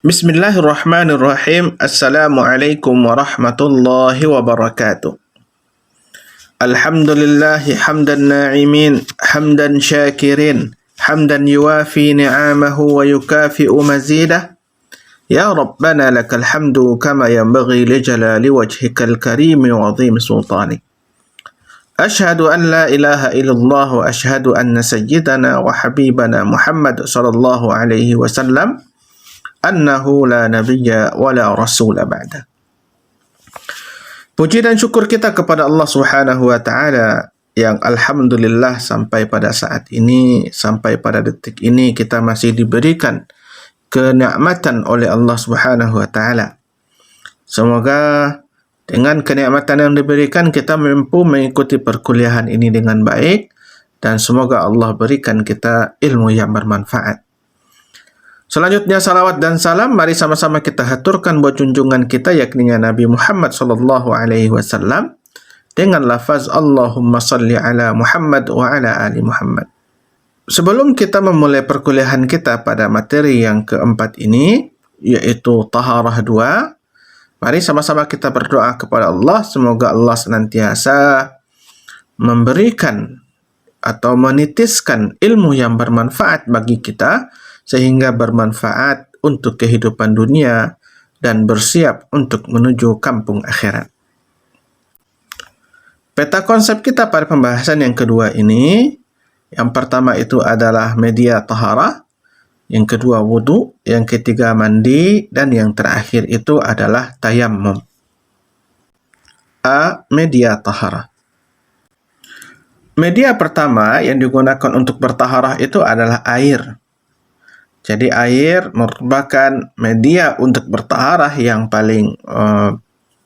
Bismillahirrahmanirrahim. Assalamualaikum warahmatullahi wabarakatuh. Alhamdulillahi hamdan na'imin, hamdan syakirin, hamdan yuwafi ni'amahu wa yukafi'u mazidah. Ya Rabbana lakal hamdu kama yanbaghi li jalali wajhikal karimi wa azim sultanik. Ashhadu an la ilaha illallah wa ashhadu anna sayyidana wa habibana Muhammad sallallahu alaihi wasallam annahu la nabiyya wa la rasula ba'da. Puji dan syukur kita kepada Allah Subhanahu wa taala yang alhamdulillah sampai pada saat ini, sampai pada detik ini kita masih diberikan kenikmatan oleh Allah Subhanahu wa taala. Semoga dengan kenikmatan yang diberikan kita mampu mengikuti perkuliahan ini dengan baik dan semoga Allah berikan kita ilmu yang bermanfaat. Selanjutnya salawat dan salam mari sama-sama kita haturkan buat junjungan kita yakni Nabi Muhammad sallallahu alaihi wasallam dengan lafaz Allahumma salli ala Muhammad wa ala ali Muhammad. Sebelum kita memulai perkuliahan kita pada materi yang keempat ini yaitu Taharah 2, mari sama-sama kita berdoa kepada Allah semoga Allah senantiasa memberikan atau menitiskan ilmu yang bermanfaat bagi kita sehingga bermanfaat untuk kehidupan dunia dan bersiap untuk menuju kampung akhirat. Peta konsep kita pada pembahasan yang kedua ini, yang pertama itu adalah media taharah, yang kedua wudu, yang ketiga mandi, dan yang terakhir itu adalah tayammum. Media taharah. Media pertama yang digunakan untuk bertaharah itu adalah air. Jadi air merupakan media untuk bertaharah yang paling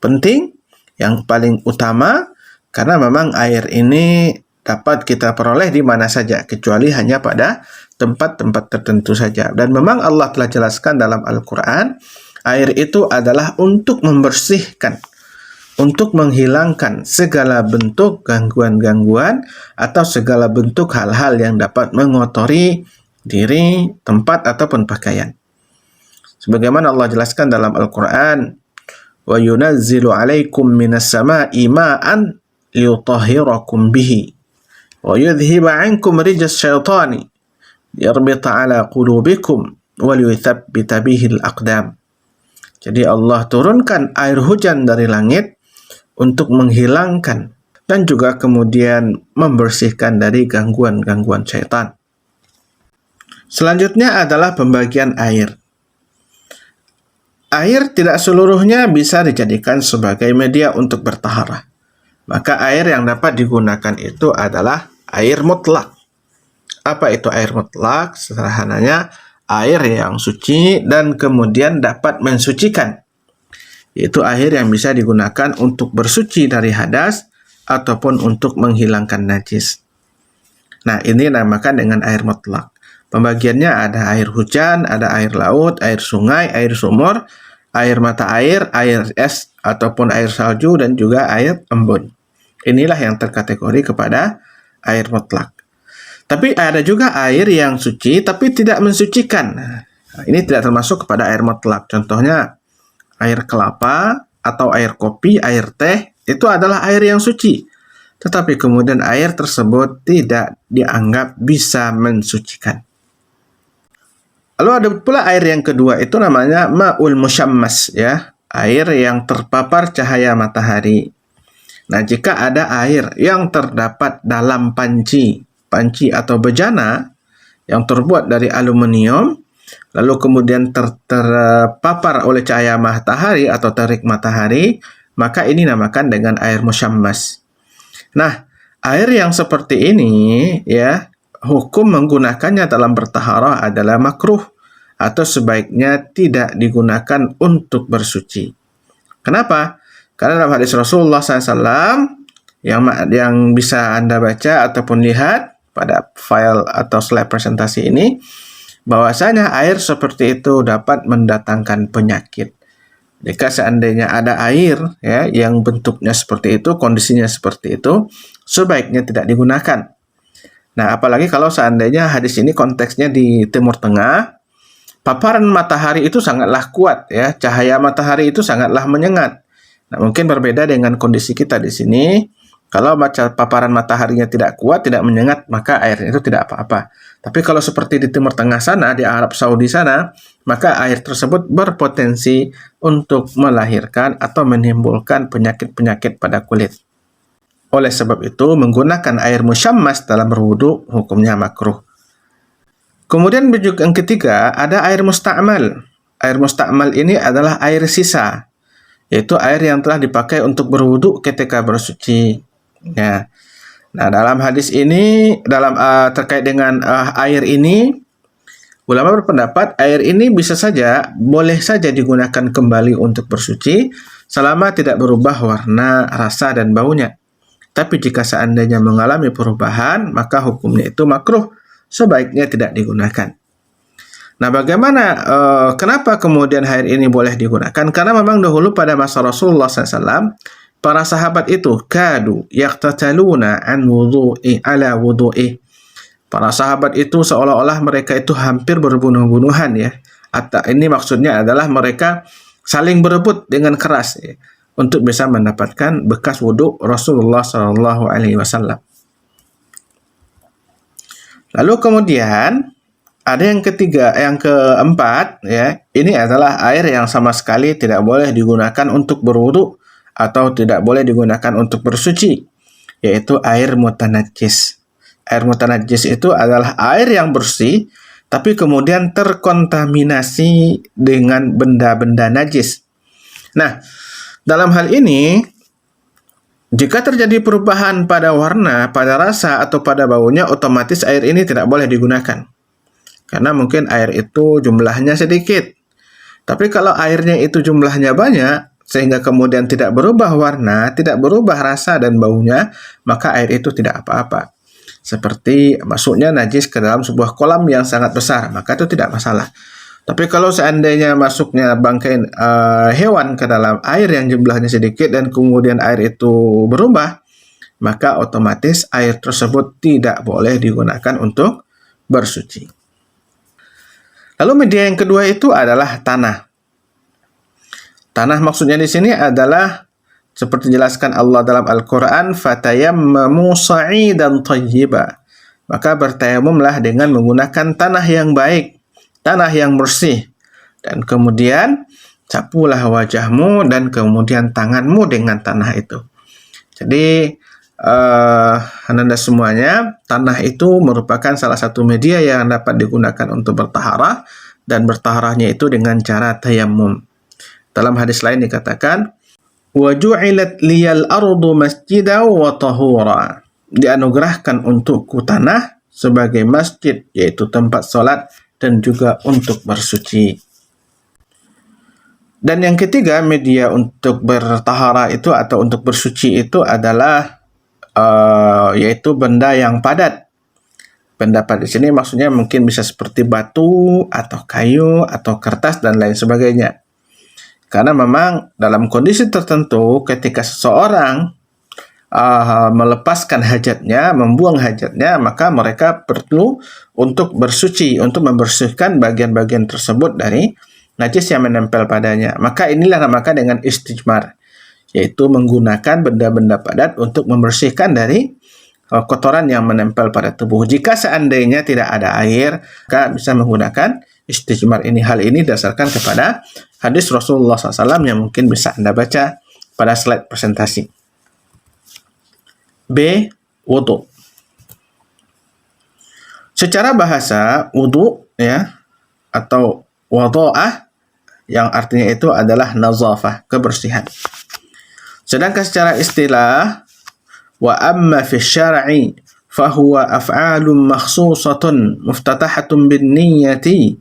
penting, yang paling utama, karena memang air ini dapat kita peroleh di mana saja, kecuali hanya pada tempat-tempat tertentu saja. Dan memang Allah telah jelaskan dalam Al-Quran, air itu adalah untuk membersihkan, untuk menghilangkan segala bentuk gangguan-gangguan atau segala bentuk hal-hal yang dapat mengotori diri, tempat, ataupun pakaian. Sebagaimana Allah jelaskan dalam Al-Quran, وَيُنَزِّلُ عَلَيْكُمْ مِنَ السَّمَاءِ مَاءً لِيُطَهِّرَكُمْ بِهِ وَيُذْهِبَ عَنْكُمْ رِجْزَ الشَّيْطَانِ لِيَرْبِطَ عَلَى قُلُوبِكُمْ وَلِيُثَبِّتَ بِهِ الْأَقْدَامِ. Jadi Allah turunkan air hujan dari langit untuk menghilangkan dan juga kemudian membersihkan dari gangguan-gangguan syaitan. Selanjutnya adalah pembagian air. Air tidak seluruhnya bisa dijadikan sebagai media untuk bertaharah. Maka air yang dapat digunakan itu adalah air mutlak. Apa itu air mutlak? Sederhananya, air yang suci dan kemudian dapat mensucikan. Itu air yang bisa digunakan untuk bersuci dari hadas ataupun untuk menghilangkan najis. Nah, ini dinamakan dengan air mutlak. Pembagiannya ada air hujan, ada air laut, air sungai, air sumur, air mata air es, ataupun air salju, dan juga air embun. Inilah yang terkategori kepada air mutlak. Tapi ada juga air yang suci, tapi tidak mensucikan. Nah, ini tidak termasuk kepada air mutlak. Contohnya, air kelapa, atau air kopi, air teh, itu adalah air yang suci. Tetapi kemudian air tersebut tidak dianggap bisa mensucikan. Lalu ada pula air yang kedua, itu namanya ma'ul musyammas, ya, air yang terpapar cahaya matahari. Nah, jika ada air yang terdapat dalam panci atau bejana yang terbuat dari aluminium, lalu kemudian terpapar oleh cahaya matahari atau terik matahari, maka ini namakan dengan air musyammas. Nah, air yang seperti ini, ya, hukum menggunakannya dalam bertaharah adalah makruh atau sebaiknya tidak digunakan untuk bersuci. Kenapa? Karena dalam hadis Rasulullah SAW yang bisa Anda baca ataupun lihat pada file atau slide presentasi ini, bahwasanya air seperti itu dapat mendatangkan penyakit. Jika seandainya ada air ya yang bentuknya seperti itu, kondisinya seperti itu, sebaiknya tidak digunakan. Nah, apalagi kalau seandainya hadis ini konteksnya di Timur Tengah, paparan matahari itu sangatlah kuat ya, cahaya matahari itu sangatlah menyengat. Nah, mungkin berbeda dengan kondisi kita di sini. Kalau paparan mataharinya tidak kuat, tidak menyengat, maka airnya itu tidak apa-apa. Tapi kalau seperti di Timur Tengah sana, di Arab Saudi sana, maka air tersebut berpotensi untuk melahirkan atau menimbulkan penyakit-penyakit pada kulit. Oleh sebab itu, menggunakan air musyammas dalam berwudu hukumnya makruh. Kemudian yang ketiga, ada air musta'mal. Air musta'mal ini adalah air sisa, yaitu air yang telah dipakai untuk berwudu ketika bersuci. Ya. Nah, dalam hadis ini, terkait dengan air ini, ulama berpendapat air ini boleh saja digunakan kembali untuk bersuci selama tidak berubah warna, rasa, dan baunya. Tapi jika seandainya mengalami perubahan, maka hukumnya itu makruh, sebaiknya tidak digunakan. Nah, kenapa kemudian air ini boleh digunakan? Karena memang dahulu pada masa Rasulullah SAW, para sahabat itu kadu yaqtataluna an wudu'i ala wudu'i. Para sahabat itu seolah-olah mereka itu hampir berbunuh-bunuhan ya. Atau ini maksudnya adalah mereka saling berebut dengan keras ya, untuk bisa mendapatkan bekas wudhu Rasulullah SAW. Lalu kemudian ada yang keempat ya. Ini adalah air yang sama sekali tidak boleh digunakan untuk berwudu atau tidak boleh digunakan untuk bersuci, yaitu air mutanajjis. Air mutanajjis itu adalah air yang bersih, tapi kemudian terkontaminasi dengan benda-benda najis. Nah, dalam hal ini, jika terjadi perubahan pada warna, pada rasa, atau pada baunya, otomatis air ini tidak boleh digunakan. Karena mungkin air itu jumlahnya sedikit. Tapi kalau airnya itu jumlahnya banyak, sehingga kemudian tidak berubah warna, tidak berubah rasa dan baunya, maka air itu tidak apa-apa. Seperti masuknya najis ke dalam sebuah kolam yang sangat besar, maka itu tidak masalah. Tapi kalau seandainya masuknya bangkai hewan ke dalam air yang jumlahnya sedikit dan kemudian air itu berubah, maka otomatis air tersebut tidak boleh digunakan untuk bersuci. Lalu media yang kedua itu adalah tanah. Tanah maksudnya di sini adalah seperti dijelaskan Allah dalam Al-Quran, fatayammamu sa'idan thayyiba. Maka bertayamumlah dengan menggunakan tanah yang baik, tanah yang bersih. Dan kemudian sapulah wajahmu dan kemudian tanganmu dengan tanah itu. Jadi Ananda semuanya, tanah itu merupakan salah satu media yang dapat digunakan untuk bertaharah, dan bertaharahnya itu dengan cara tayammum. Dalam hadis lain dikatakan, wa ju'ilat liyal ardu masjidan wa tahura. Dianugerahkan untukku tanah sebagai masjid, yaitu tempat salat, dan juga untuk bersuci. Dan yang ketiga, media untuk bertaharah itu atau untuk bersuci itu adalah yaitu benda yang padat. Benda padat di sini maksudnya mungkin bisa seperti batu atau kayu atau kertas dan lain sebagainya. Karena memang dalam kondisi tertentu ketika seseorang melepaskan hajatnya, membuang hajatnya, maka mereka perlu untuk bersuci, untuk membersihkan bagian-bagian tersebut dari najis yang menempel padanya. Maka inilah namakan dengan istijmar, yaitu menggunakan benda-benda padat untuk membersihkan dari kotoran yang menempel pada tubuh. Jika seandainya tidak ada air, maka bisa menggunakan istijmar ini. Hal ini dasarkan kepada hadis Rasulullah SAW yang mungkin bisa Anda baca pada slide presentasi. B. Wudu. Secara bahasa, wudu ya, atau wadha'ah yang artinya itu adalah nazafah, kebersihan. Sedangkan secara istilah, wa amma fi syar'i fahuwa af'alun makhsusatun muftatahatun bin niyyati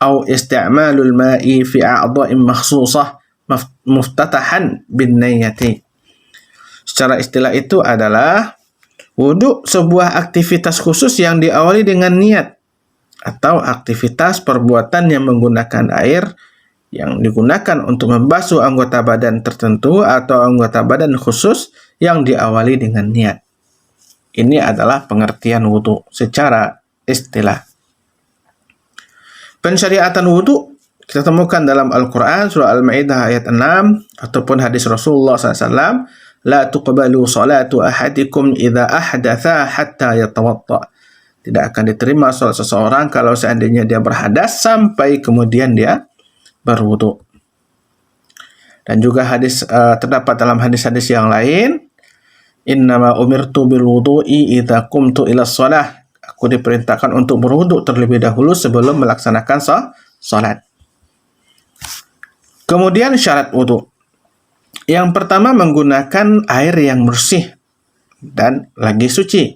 aw isti'malul ma'i fi a'dha'in makhsusah muftatahan bin niyyati. Secara istilah itu adalah wudu sebuah aktivitas khusus yang diawali dengan niat atau aktivitas perbuatan yang menggunakan air yang digunakan untuk membasuh anggota badan tertentu atau anggota badan khusus yang diawali dengan niat. Ini adalah pengertian wudu secara istilah. Pensyariatan wudhu kita temukan dalam Al-Quran, surah Al-Ma'idah ayat 6, ataupun hadis Rasulullah SAW, La tuqbalu salatu ahadikum idha ahdatha hatta yatawatta. Tidak akan diterima salat seseorang kalau seandainya dia berhadas sampai kemudian dia berwudhu. Dan juga hadis terdapat dalam hadis-hadis yang lain, Innama umirtu bil wudu'i idza qumtu ila shalah. Aku diperintahkan untuk berwudu terlebih dahulu sebelum melaksanakan salat. Kemudian syarat wudu. Yang pertama menggunakan air yang bersih dan lagi suci.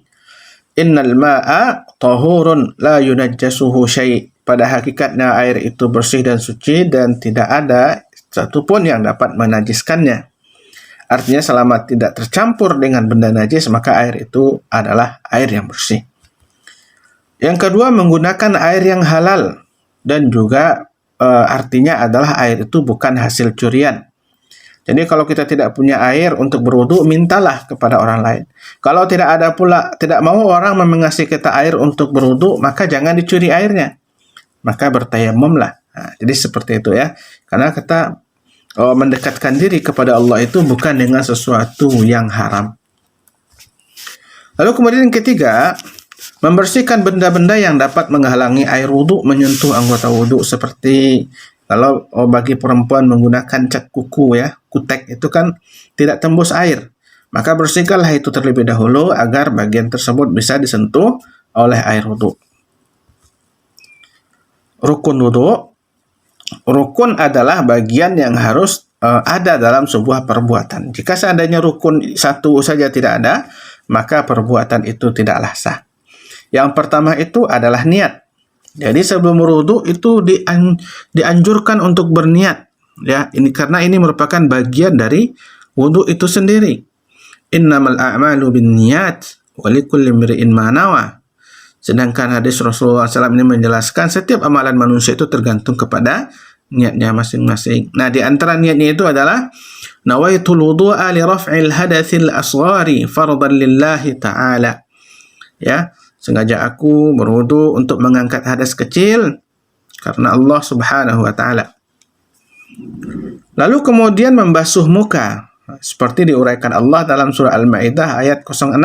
Innal ma'a tahurun la yunajjasuhu syai'. Pada hakikatnya air itu bersih dan suci dan tidak ada satupun yang dapat menajiskannya. Artinya selama tidak tercampur dengan benda najis, maka air itu adalah air yang bersih. Yang kedua, menggunakan air yang halal. Dan juga artinya adalah air itu bukan hasil curian. Jadi kalau kita tidak punya air untuk berwudu, mintalah kepada orang lain. Kalau tidak mau orang mengasih kita air untuk berwudu, maka jangan dicuri airnya. Maka bertayamumlah. Nah, jadi seperti itu ya. Karena kita mendekatkan diri kepada Allah itu bukan dengan sesuatu yang haram. Lalu kemudian yang ketiga, membersihkan benda-benda yang dapat menghalangi air wudhu menyentuh anggota wudhu, seperti kalau bagi perempuan menggunakan cat kuku ya, kutek itu kan tidak tembus air. Maka bersihkanlah itu terlebih dahulu agar bagian tersebut bisa disentuh oleh air wudhu. Rukun wudhu. Rukun adalah bagian yang harus ada dalam sebuah perbuatan. Jika seandainya rukun satu saja tidak ada, maka perbuatan itu tidaklah sah. Yang pertama itu adalah niat. Jadi sebelum berwudu itu dianjurkan untuk berniat. Ya, ini karena ini merupakan bagian dari wudu itu sendiri. Innamal a'malu binniyat wa likulli imri'in ma nawa. Sedangkan hadis Rasulullah SAW ini menjelaskan setiap amalan manusia itu tergantung kepada niatnya masing-masing. Nah, di antara niatnya itu adalah nawaitul wudu'a li raf'il hadatsil asghari fardan lillahi ta'ala. Ya, sengaja aku berwudu untuk mengangkat hadas kecil karena Allah Subhanahu wa taala. Lalu kemudian membasuh muka seperti diuraikan Allah dalam surah Al-Maidah ayat 06.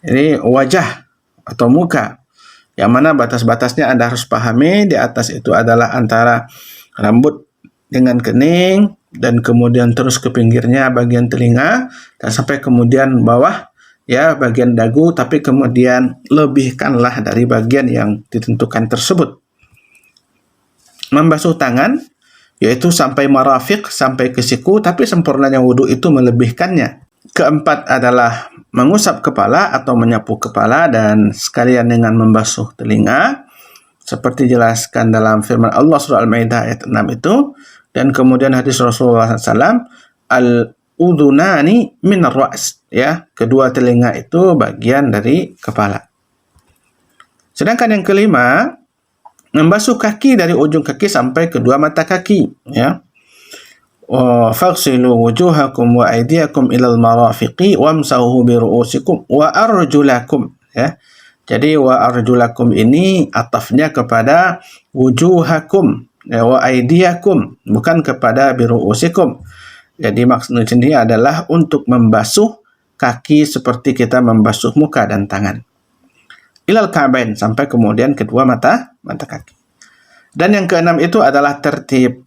Ini wajah atau muka, yang mana batas-batasnya Anda harus pahami. Di atas itu adalah antara rambut dengan kening, dan kemudian terus ke pinggirnya bagian telinga, dan sampai kemudian bawah ya bagian dagu, tapi kemudian lebihkanlah dari bagian yang ditentukan tersebut. Membasuh tangan yaitu sampai marafiq, sampai ke siku, tapi sempurnanya wudu itu melebihkannya. Keempat adalah mengusap kepala atau menyapu kepala dan sekalian dengan membasuh telinga, seperti jelaskan dalam firman Allah surah Al-Maidah ayat 6 itu. Dan kemudian hadis Rasulullah SAW, al-udhunani min ar-ra's, ya, kedua telinga itu bagian dari kepala. Sedangkan yang kelima, membasuh kaki dari ujung kaki sampai kedua mata kaki, ya. Faghsilu wujuhakum wa aydiyakum ilal marafiqi wamsahu bi ru'usikum wa arjulakum, ya. Jadi wa arjulakum ini atafnya kepada wujuhakum, ya, wa aydiyakum, bukan kepada bi ru'usikum. Jadi maksudnya sendiri adalah untuk membasuh kaki seperti kita membasuh muka dan tangan. Ilal ka'bain, sampai kemudian kedua mata kaki. Dan yang keenam itu adalah tertib.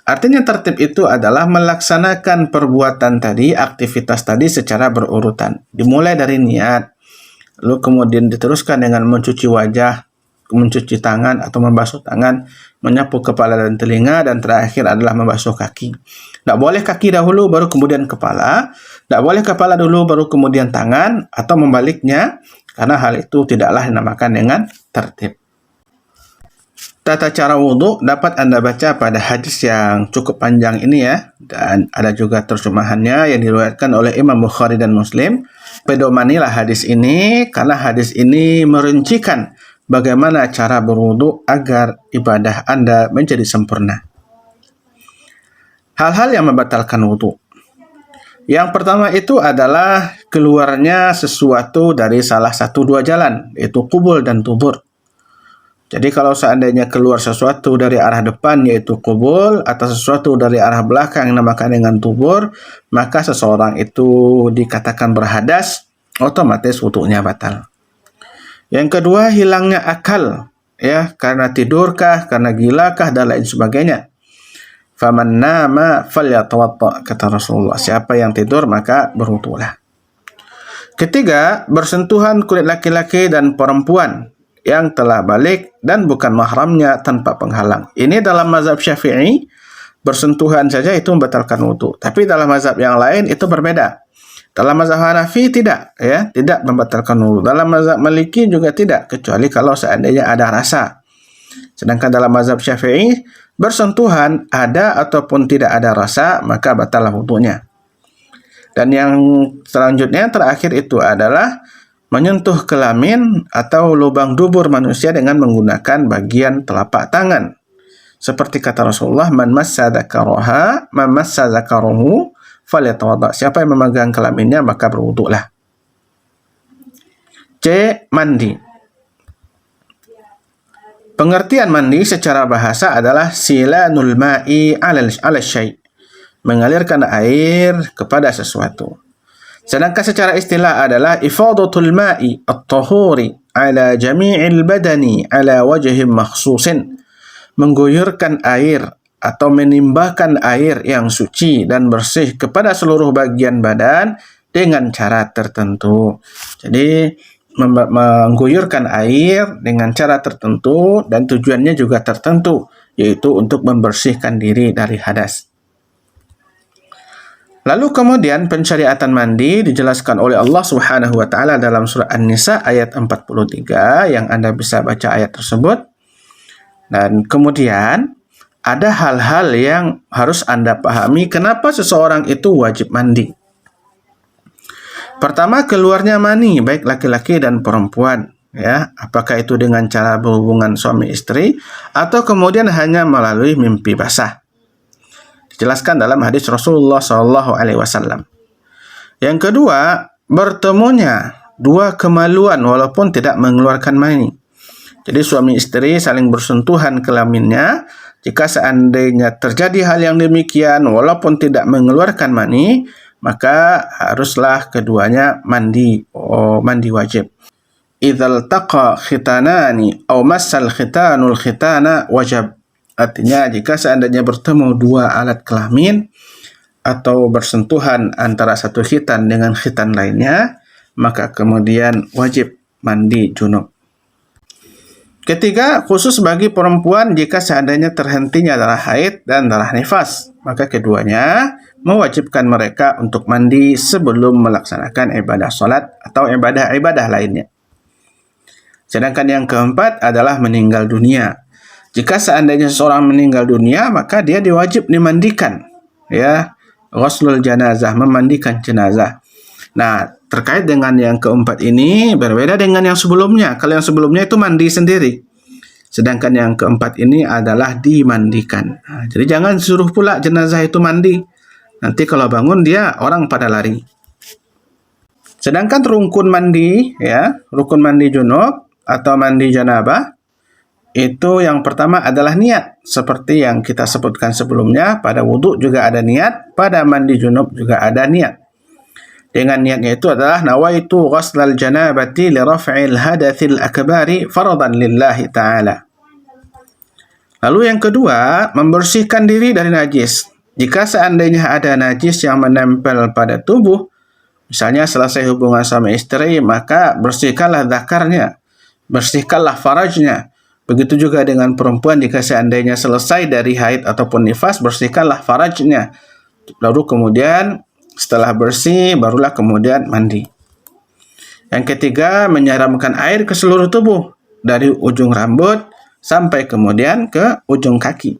Artinya tertib itu adalah melaksanakan perbuatan tadi, aktivitas tadi secara berurutan. Dimulai dari niat, lalu kemudian diteruskan dengan mencuci wajah, mencuci tangan atau membasuh tangan, menyapu kepala dan telinga, dan terakhir adalah membasuh kaki. Tidak boleh kaki dahulu baru kemudian kepala, tidak boleh kepala dulu baru kemudian tangan, atau membaliknya, karena hal itu tidaklah dinamakan dengan tertib. Tata cara wudhu dapat Anda baca pada hadis yang cukup panjang ini ya, dan ada juga terjemahannya yang diriwayatkan oleh Imam Bukhari dan Muslim. Pedomanilah hadis ini karena hadis ini merincikan bagaimana cara berwudhu agar ibadah Anda menjadi sempurna. Hal-hal yang membatalkan wudhu. Yang pertama itu adalah keluarnya sesuatu dari salah satu dua jalan, yaitu qubul dan tubur. Jadi kalau seandainya keluar sesuatu dari arah depan yaitu qubul atau sesuatu dari arah belakang yang dinamakan dengan tubur, maka seseorang itu dikatakan berhadas, otomatis wudunya batal. Yang kedua, hilangnya akal, ya, karena tidurkah, karena gilakah dan lain sebagainya. Faman nama falyatawadda, kata Rasulullah. Siapa yang tidur maka berwudulah. Ketiga, bersentuhan kulit laki-laki dan perempuan yang telah balik dan bukan mahramnya tanpa penghalang. Ini dalam mazhab Syafi'i, bersentuhan saja itu membatalkan wudu. Tapi dalam mazhab yang lain itu berbeda. Dalam mazhab Hanafi tidak, ya, tidak membatalkan wudu. Dalam mazhab Maliki juga tidak, kecuali kalau seandainya ada rasa. Sedangkan dalam mazhab Syafi'i, bersentuhan ada ataupun tidak ada rasa, maka batal wudunya. Dan yang selanjutnya terakhir itu adalah menyentuh kelamin atau lubang dubur manusia dengan menggunakan bagian telapak tangan. Seperti kata Rasulullah, man massa dzakarahu falyatawadda. Siapa yang memegang kelaminnya maka berwuduklah. C. Mandi. Pengertian mandi secara bahasa adalah silanul ma'i 'ala syai'. Mengalirkan air kepada sesuatu. Sedangkan secara istilah adalah ifadatul ma'i at-tahuri ala jami'il badani ala wajhin makhsusin. Mengguyurkan air atau menimbahkan air yang suci dan bersih kepada seluruh bagian badan dengan cara tertentu. Jadi mengguyurkan air dengan cara tertentu dan tujuannya juga tertentu, yaitu untuk membersihkan diri dari hadas. Lalu kemudian pensyariatan mandi dijelaskan oleh Allah Subhanahu wa taala dalam surah An-Nisa ayat 43 yang Anda bisa baca ayat tersebut. Dan kemudian ada hal-hal yang harus Anda pahami kenapa seseorang itu wajib mandi. Pertama, keluarnya mani baik laki-laki dan perempuan, ya. Apakah itu dengan cara berhubungan suami istri atau kemudian hanya melalui mimpi basah. Dijelaskan dalam hadis Rasulullah SAW. Yang kedua, bertemunya dua kemaluan walaupun tidak mengeluarkan mani. Jadi suami istri saling bersentuhan kelaminnya. Jika seandainya terjadi hal yang demikian walaupun tidak mengeluarkan mani, maka haruslah keduanya mandi. Mandi wajib. Idzal taqa khitanani aw massal khitanul khitana wajib. Artinya jika seandainya bertemu dua alat kelamin atau bersentuhan antara satu khitan dengan khitan lainnya, maka kemudian wajib mandi junub. Ketiga, khusus bagi perempuan jika seandainya terhentinya darah haid dan darah nifas, maka keduanya mewajibkan mereka untuk mandi sebelum melaksanakan ibadah salat atau ibadah-ibadah lainnya. Sedangkan yang keempat adalah meninggal dunia. Jika seandainya seseorang meninggal dunia, maka dia diwajib dimandikan, ya, ghuslul janazah, memandikan jenazah. Nah, terkait dengan yang keempat ini berbeda dengan yang sebelumnya. Kalau yang sebelumnya itu mandi sendiri, sedangkan yang keempat ini adalah dimandikan. Nah, jadi jangan suruh pula jenazah itu mandi. Nanti kalau bangun dia orang pada lari. Sedangkan rukun mandi, ya, rukun mandi junub atau mandi janabah, itu yang pertama adalah niat. Seperti yang kita sebutkan sebelumnya, pada wudhu juga ada niat, pada mandi junub juga ada niat. Dengan niatnya itu adalah nawaitu ghuslal janabati li raf'il hadathil akbari faradan lillahi ta'ala. Lalu yang kedua, membersihkan diri dari najis. Jika seandainya ada najis yang menempel pada tubuh, misalnya selesai hubungan suami istri, maka bersihkanlah zakarnya, bersihkanlah farajnya. Begitu juga dengan perempuan, jika seandainya selesai dari haid ataupun nifas, bersihkanlah farajnya. Lalu kemudian setelah bersih, barulah kemudian mandi. Yang ketiga, menyiramkan air ke seluruh tubuh, dari ujung rambut sampai kemudian ke ujung kaki.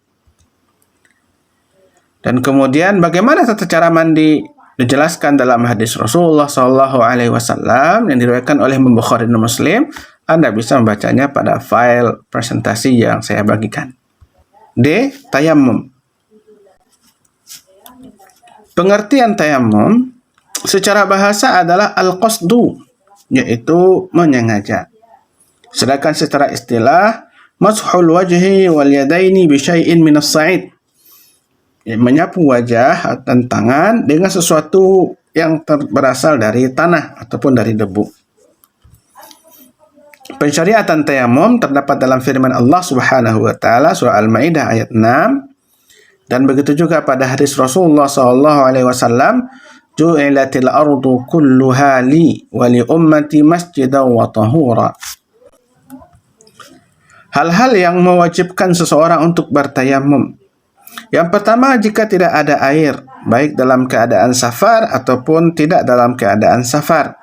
Dan kemudian bagaimana tata cara mandi? Dijelaskan dalam hadis Rasulullah SAW yang diriwayatkan oleh Imam Bukhari dan Muslim. Anda bisa membacanya pada file presentasi yang saya bagikan. D. Tayammum. Pengertian tayammum secara bahasa adalah al-qasdu, yaitu menyengaja. Sedangkan secara istilah, Mashul wajhi wal yadaini bi syai'in minas sa'id. Menyapu wajah dan tangan dengan sesuatu yang berasal dari tanah ataupun dari debu. Pensyariatan tayamum terdapat dalam firman Allah Subhanahu wa taala surah Al-Maidah ayat 6, dan begitu juga pada hadis Rasulullah sallallahu alaihi wasallam, ju'ilatil ardu kulluha li wa li ummati masjidan wa tahura. Hal-hal yang mewajibkan seseorang untuk bertayamum. Yang pertama, jika tidak ada air, baik dalam keadaan safar ataupun tidak dalam keadaan safar.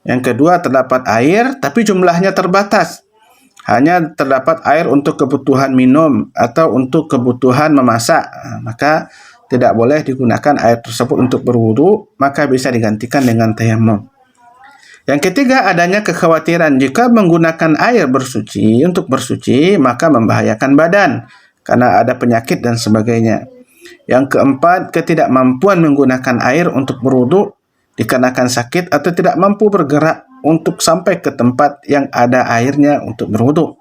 Yang kedua, terdapat air tapi jumlahnya terbatas. Hanya terdapat air untuk kebutuhan minum atau untuk kebutuhan memasak. Maka tidak boleh digunakan air tersebut untuk berwudu, maka bisa digantikan dengan tayamum. Yang ketiga, adanya kekhawatiran jika menggunakan air bersuci untuk bersuci, maka membahayakan badan karena ada penyakit dan sebagainya. Yang keempat, ketidakmampuan menggunakan air untuk berwudu dikarenakan sakit atau tidak mampu bergerak untuk sampai ke tempat yang ada airnya untuk berwudu.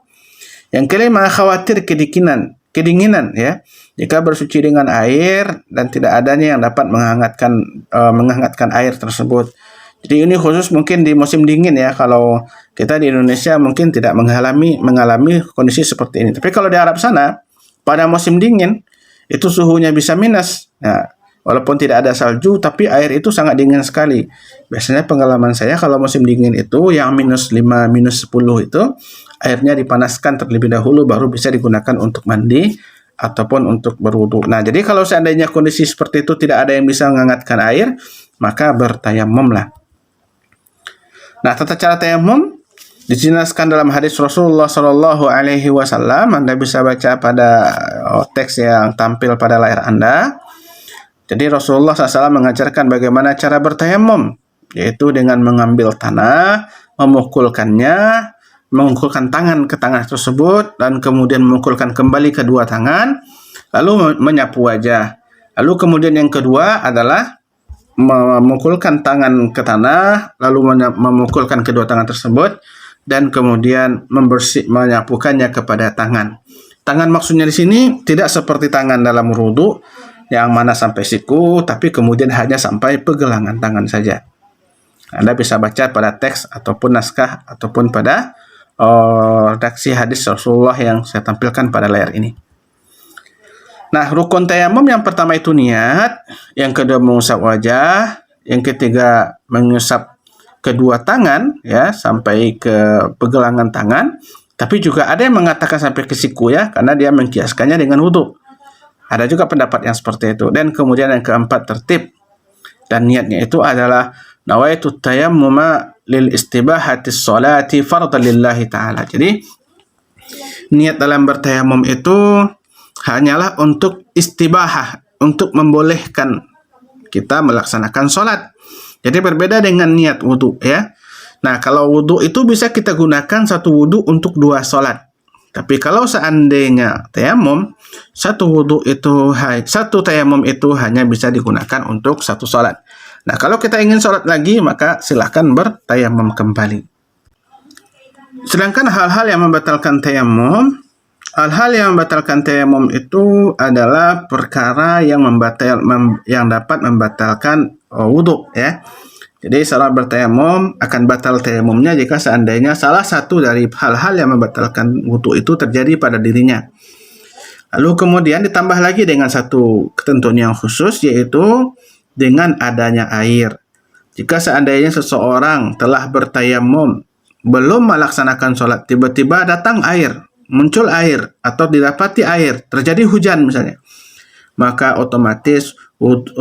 Yang kelima, khawatir kedinginan ya. Jika bersuci dengan air dan tidak adanya yang dapat menghangatkan air tersebut. Jadi ini khusus mungkin di musim dingin ya. Kalau kita di Indonesia mungkin tidak mengalami kondisi seperti ini. Tapi kalau di Arab sana pada musim dingin itu suhunya bisa minus. Nah, walaupun tidak ada salju, tapi air itu sangat dingin sekali. Biasanya pengalaman saya kalau musim dingin itu yang minus 5, minus 10 itu, airnya dipanaskan terlebih dahulu baru bisa digunakan untuk mandi ataupun untuk berwudu. Nah, jadi kalau seandainya kondisi seperti itu tidak ada yang bisa menghangatkan air, maka bertayamumlah. Nah, tata cara tayamum dijelaskan dalam hadis Rasulullah Shallallahu Alaihi Wasallam. Anda bisa baca pada teks yang tampil pada layar Anda. Jadi Rasulullah SAW mengajarkan bagaimana cara bertayamum, yaitu dengan mengambil tanah, memukulkan tangan ke tanah tersebut, dan kemudian memukulkan kembali kedua tangan, lalu menyapu wajah. Lalu kemudian yang kedua adalah memukulkan tangan ke tanah, lalu memukulkan kedua tangan tersebut, dan kemudian menyapukannya kepada tangan. Tangan maksudnya di sini tidak seperti tangan dalam wudu yang mana sampai siku, tapi kemudian hanya sampai pergelangan tangan saja. Anda bisa baca pada teks ataupun naskah ataupun pada redaksi hadis Rasulullah yang saya tampilkan pada layar ini. Nah, rukun tayamum yang pertama itu niat, yang kedua mengusap wajah, yang ketiga mengusap kedua tangan ya sampai ke pergelangan tangan, tapi juga ada yang mengatakan sampai ke siku ya, karena dia mengkiaskannya dengan wudu. Ada juga pendapat yang seperti itu. Dan kemudian yang keempat tertib, dan niatnya itu adalah nawaitu tayammuma lil istibahatis sholati fardhan lillahi ta'ala. Jadi niat dalam bertayamum itu hanyalah untuk istibahah, untuk membolehkan kita melaksanakan sholat. Jadi berbeda dengan niat wudu ya. Nah, kalau wudu itu bisa kita gunakan satu wudu untuk dua sholat. Tapi kalau seandainya tayamum, satu tayamum itu hanya bisa digunakan untuk satu sholat. Nah, kalau kita ingin sholat lagi, maka silahkan bertayamum kembali. Sedangkan hal-hal yang membatalkan tayamum itu adalah perkara yang dapat membatalkan wudu ya. Jadi salat bertayamum akan batal tayamumnya jika seandainya salah satu dari hal-hal yang membatalkan wudu itu terjadi pada dirinya. Lalu kemudian ditambah lagi dengan satu ketentuan yang khusus, yaitu dengan adanya air. Jika seandainya seseorang telah bertayamum belum melaksanakan sholat, tiba-tiba datang air, muncul air atau didapati air, terjadi hujan misalnya, maka otomatis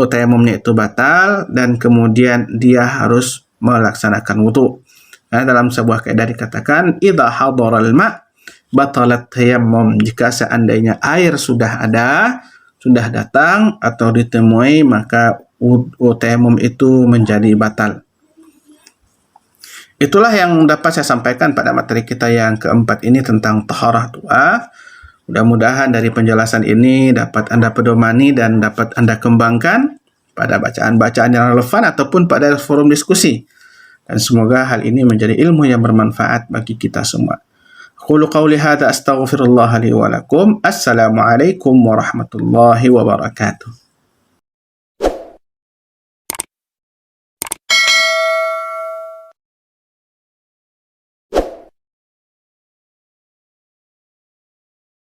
tayamumnya itu batal dan kemudian dia harus melaksanakan wudu. Nah, dalam sebuah kaidah dikatakan idza hadaral ma' batalat tayammum. Jika seandainya air sudah datang atau ditemui, maka tayamum itu menjadi batal. Itulah yang dapat saya sampaikan pada materi kita yang keempat ini tentang taharah doa. Mudah-mudahan dari penjelasan ini dapat Anda pedomani dan dapat Anda kembangkan pada bacaan-bacaan yang relevan ataupun pada forum diskusi. Dan semoga hal ini menjadi ilmu yang bermanfaat bagi kita semua. Qulu qawli hadza astaghfirullah li wa lakum. Assalamualaikum warahmatullahi wabarakatuh.